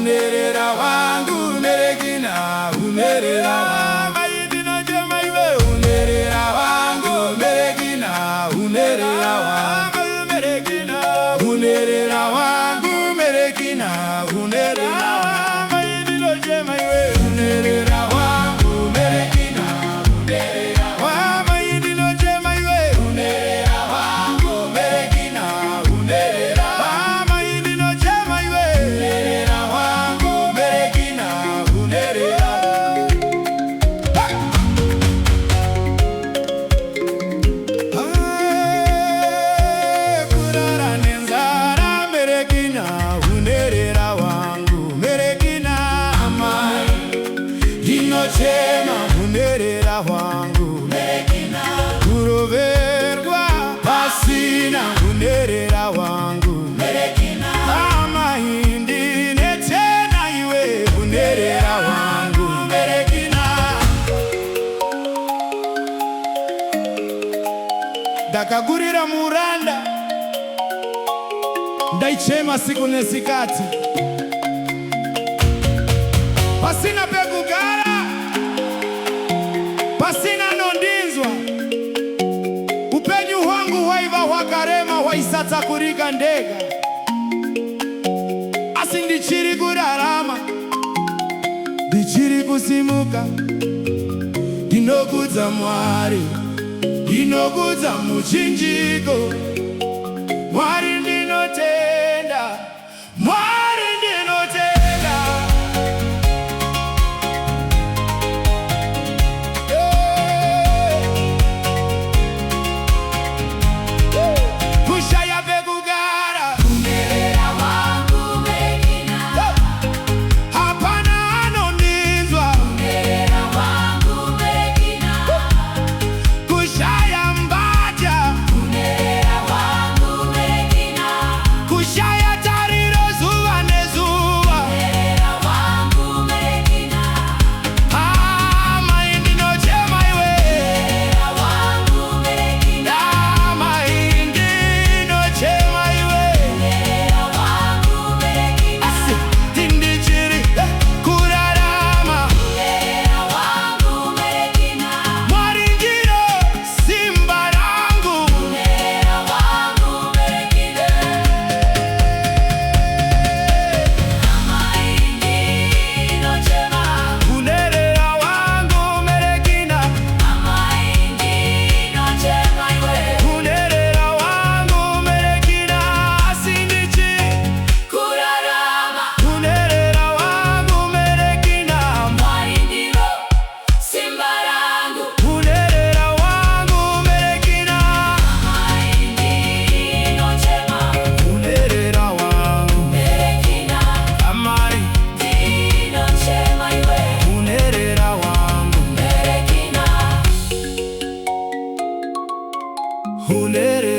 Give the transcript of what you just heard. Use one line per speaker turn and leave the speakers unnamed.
unerera wangu merekina, unerera wangu maidino jema iwe, unerera wangu merekina, unerera wangu merekina, unerera wangu merekina, unerera wangu maidino jema iwe, unerera wangu merekina, unerera wangu maidino jema iwe, unerera wangu merekina, unerera wangu maidino jema iwe, unerera wangu merekina, unerera kurara nenzara merekina, unerera wangu merekina amai inochema, unerera wangu merekina kuroverwa pasina, unerera wangu merekina amahindi netena iwe, unerera wangu merekina dakagurira muranda ndaichema siku nesikati pasina pekugara pasina nondinzwa upenyu hwangu hwaiva hwakarema hwaisatsa kurika ndega asi ndichiri kurarama ndichiri kusimuka ndinokudza Mwari ndinokudza muchinjiko Mwari ndinotenda Mwari ndinotenda kushaya pekugara
Unerera wangu merekina,
hapana anondinzwa
unerera wangu merekina,
kushaya mbaja
unerera wangu merekina,
kushaya tariro zuva nezuva
unerera wangu merekina,
amaindi nochema iwe
unerera wangu merekina,
amaindi nochema iwe
unerera wangu merekina,
tindichiri kurarama
unerera wangu merekina,
Mwari ndiro simba rangu
unerera wangu merekina, amaindi nochema,
unerera wangu merekina
amaindi nochema iwe,
unerera wangu merekina asindichi
kurarama
unerera wangu merekina
Mwari ndiro simba rangu,
unerera wangu merekina
amaindi nochema,
unerera wangu
merekina,
amari
ndinochema iwe,
unerera wangu
merekina,
unerera